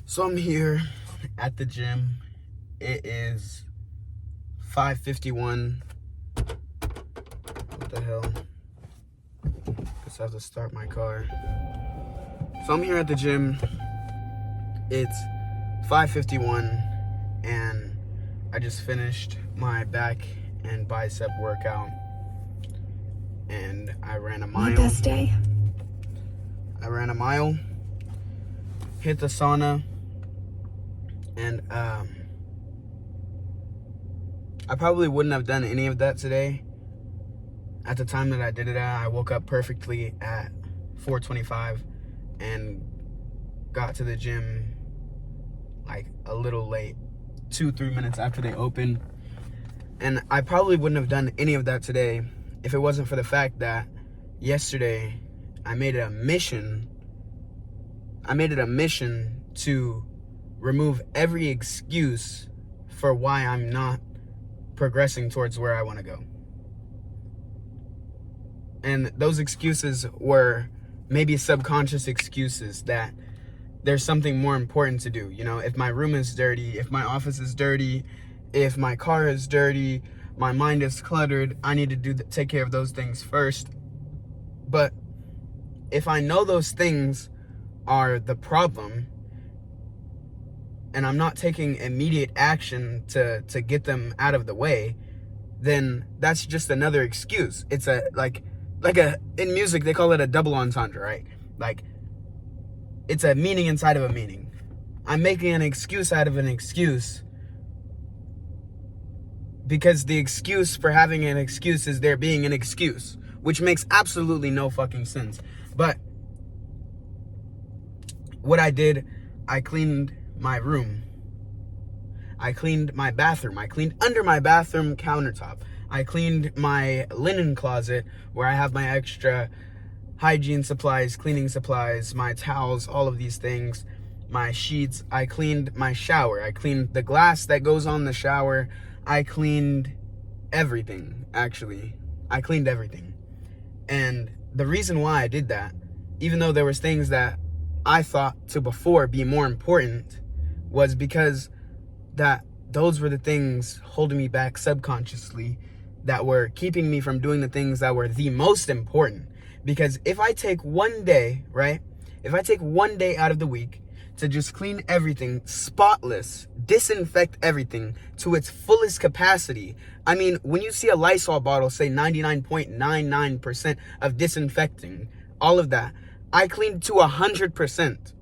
So I'm here at the gym. It is 5:51. What the hell? Guess I have to start my car. So I'm here at the gym. It's 5:51 and I just finished my back and bicep workout. And I ran a mile. My best day. I ran a mile, hit the sauna, and I probably wouldn't have done any of that today. At the time that I did it at, I woke up perfectly at 4:25 and got to the gym like a little late, 2-3 minutes after they opened. And I probably wouldn't have done any of that today if it wasn't for the fact that yesterday I made it a mission to remove every excuse for why I'm not progressing towards where I want to go. And those excuses were maybe subconscious excuses that there's something more important to do. You know, if my room is dirty, if my office is dirty, if my car is dirty, my mind is cluttered, I need to take care of those things first. But if I know those things are the problem and I'm not taking immediate action to get them out of the way, then that's just another excuse. It's in music they call it a double entendre, right? Like, it's a meaning inside of a meaning. I'm making an excuse out of an excuse because the excuse for having an excuse is there being an excuse, which makes absolutely no fucking sense. But what I did, I cleaned my room. I cleaned my bathroom. I cleaned under my bathroom countertop. I cleaned my linen closet where I have my extra hygiene supplies, cleaning supplies, my towels, all of these things, my sheets. I cleaned my shower. I cleaned the glass that goes on the shower. I cleaned everything, actually. I cleaned everything. And the reason why I did that, even though there was things that I thought to before be more important, was because that those were the things holding me back subconsciously, that were keeping me from doing the things that were the most important. Because if I take one day, right? If I take one day out of the week to just clean everything, spotless, disinfect everything to its fullest capacity. I mean, when you see a Lysol bottle say 99.99% of disinfecting, all of that, I cleaned to 100%.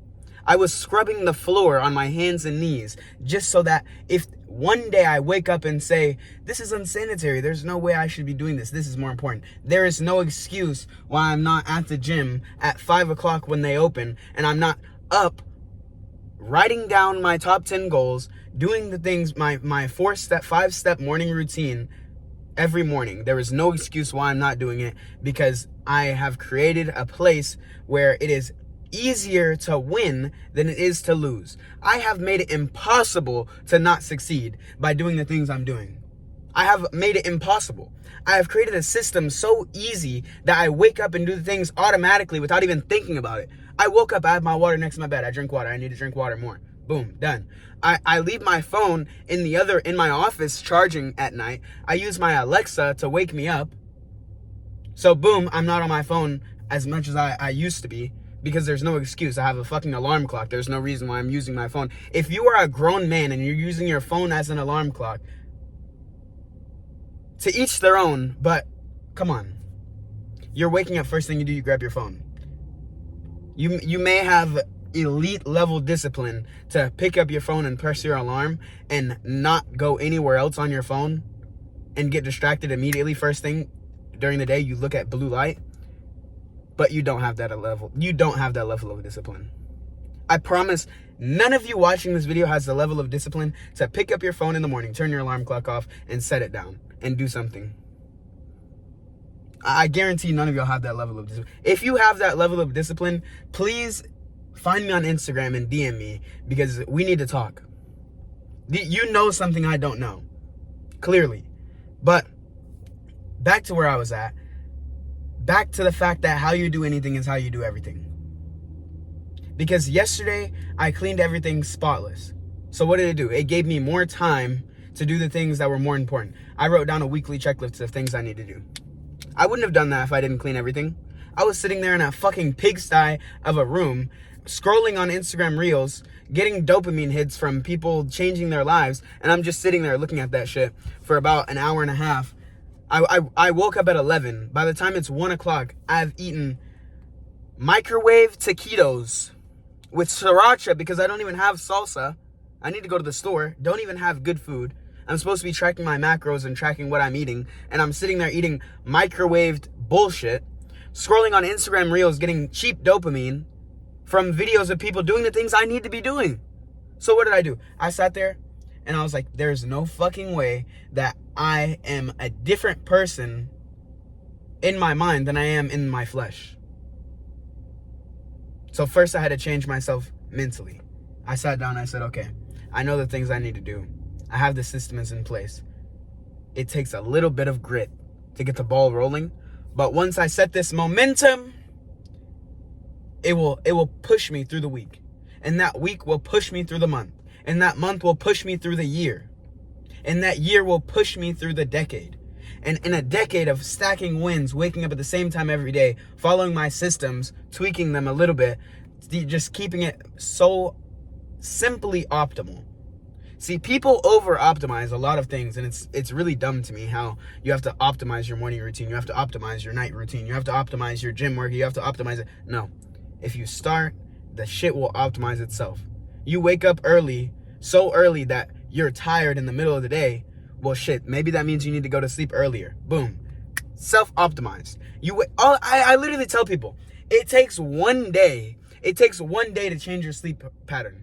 I was scrubbing the floor on my hands and knees just so that if one day I wake up and say, this is unsanitary, there's no way I should be doing this, this is more important, there is no excuse why I'm not at the gym at 5 o'clock when they open and I'm not up writing down my top 10 goals, doing the things, my 5-step morning routine every morning. There is no excuse why I'm not doing it, because I have created a place where it is easier to win than it is to lose. I have made it impossible to not succeed by doing the things I'm doing. I have made it impossible. I have created a system so easy that I wake up and do the things automatically without even thinking about it. I woke up, I have my water next to my bed. I drink water. I need to drink water more. Boom, done. I leave my phone in my office charging at night. I use my Alexa to wake me up. So boom, I'm not on my phone as much as I used to be, because there's no excuse. I have a fucking alarm clock. There's no reason why I'm using my phone. If you are a grown man and you're using your phone as an alarm clock, to each their own, but come on. You're waking up, first thing you do, you grab your phone. You may have elite level discipline to pick up your phone and press your alarm and not go anywhere else on your phone and get distracted immediately. First thing during the day, you look at blue light, but you don't have that level. You don't have that level of discipline. I promise none of you watching this video has the level of discipline to pick up your phone in the morning, turn your alarm clock off, and set it down and do something. I guarantee none of y'all have that level of discipline. If you have that level of discipline, please find me on Instagram and DM me, because we need to talk. You know something I don't know, clearly. But back to where I was at. Back to the fact that how you do anything is how you do everything. Because yesterday, I cleaned everything spotless. So what did it do? It gave me more time to do the things that were more important. I wrote down a weekly checklist of things I need to do. I wouldn't have done that if I didn't clean everything. I was sitting there in a fucking pigsty of a room, scrolling on Instagram Reels, getting dopamine hits from people changing their lives, and I'm just sitting there looking at that shit for about an hour and a half. I woke up at 11. By the time it's 1 o'clock, I've eaten microwave taquitos with sriracha because I don't even have salsa. I need to go to the store. Don't even have good food. I'm supposed to be tracking my macros and tracking what I'm eating, and I'm sitting there eating microwaved bullshit, scrolling on Instagram Reels, getting cheap dopamine from videos of people doing the things I need to be doing. So what did I do? I sat there and I was like, there's no fucking way that I am a different person in my mind than I am in my flesh. So first I had to change myself mentally. I sat down and I said, okay, I know the things I need to do. I have the systems in place. It takes a little bit of grit to get the ball rolling. But once I set this momentum, it will push me through the week. And that week will push me through the month. And that month will push me through the year. And that year will push me through the decade. And in a decade of stacking wins, waking up at the same time every day, following my systems, tweaking them a little bit, just keeping it so simply optimal. See, people over-optimize a lot of things, and it's really dumb to me how you have to optimize your morning routine, you have to optimize your night routine, you have to optimize your gym work, you have to optimize it. No. If you start, the shit will optimize itself. You wake up early, so early that you're tired in the middle of the day, well, shit, maybe that means you need to go to sleep earlier. Boom. Self-optimized. I literally tell people, it takes one day to change your sleep pattern.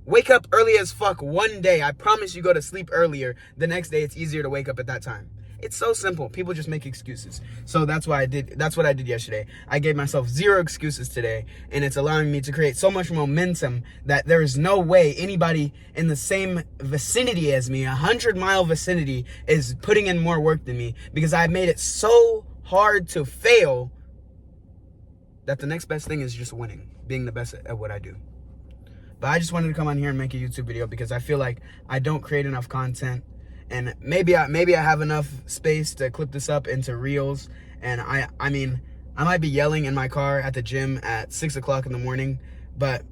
Wake up early as fuck one day. I promise you go to sleep earlier. The next day, it's easier to wake up at that time. It's so simple. People just make excuses. So that's what I did yesterday. I gave myself 0 excuses today, and it's allowing me to create so much momentum that there is no way anybody in the same vicinity as me, 100-mile vicinity, is putting in more work than me, because I made it so hard to fail that the next best thing is just winning, being the best at what I do. But I just wanted to come on here and make a YouTube video because I feel like I don't create enough content, and maybe I have enough space to clip this up into Reels. And I mean, I might be yelling in my car at the gym at 6 o'clock in the morning, but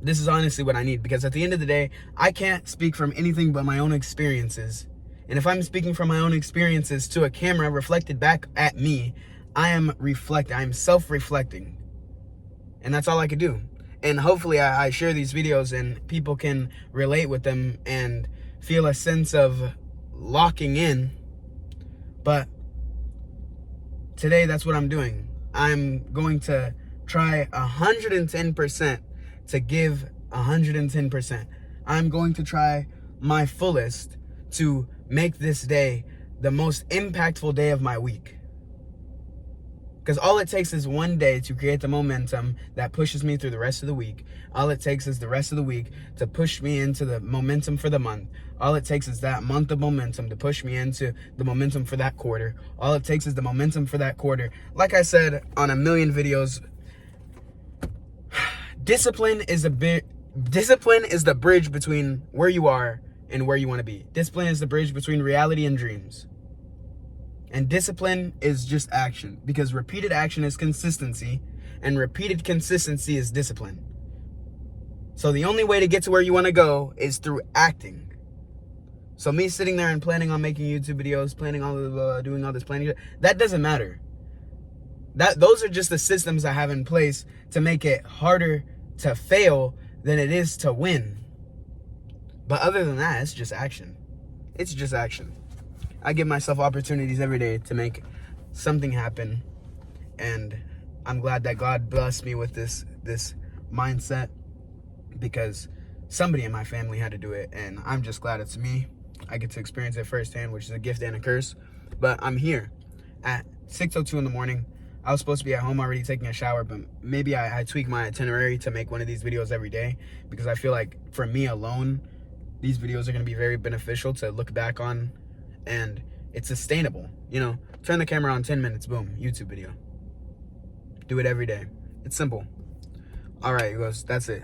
this is honestly what I need, because at the end of the day, I can't speak from anything but my own experiences. And if I'm speaking from my own experiences to a camera reflected back at me, I am self-reflecting. And that's all I could do. And hopefully I share these videos and people can relate with them and feel a sense of locking in. But today, that's what I'm doing. I'm going to try 110% to give 110%. I'm going to try my fullest to make this day the most impactful day of my week. Because all it takes is one day to create the momentum that pushes me through the rest of the week. All it takes is the rest of the week to push me into the momentum for the month. All it takes is that month of momentum to push me into the momentum for that quarter. All it takes is the momentum for that quarter. Like I said on a million videos, discipline is the bridge between where you are and where you want to be. Discipline is the bridge between reality and dreams. And discipline is just action, because repeated action is consistency, and repeated consistency is discipline. So the only way to get to where you want to go is through acting. So me sitting there and planning on making YouTube videos, doing all this planning, that doesn't matter. Those are just the systems I have in place to make it harder to fail than it is to win. But other than that, it's just action. It's just action. I give myself opportunities every day to make something happen, and I'm glad that God blessed me with this mindset, because somebody in my family had to do it, and I'm just glad it's me. I get to experience it firsthand, which is a gift and a curse. But I'm here at 6:02 in the morning. I was supposed to be at home already taking a shower, but maybe I tweak my itinerary to make one of these videos every day, because I feel like for me alone, these videos are going to be very beneficial to look back on. And it's sustainable, turn the camera on 10 minutes, boom, YouTube video. Do it every day. It's simple. All right, he goes, that's it.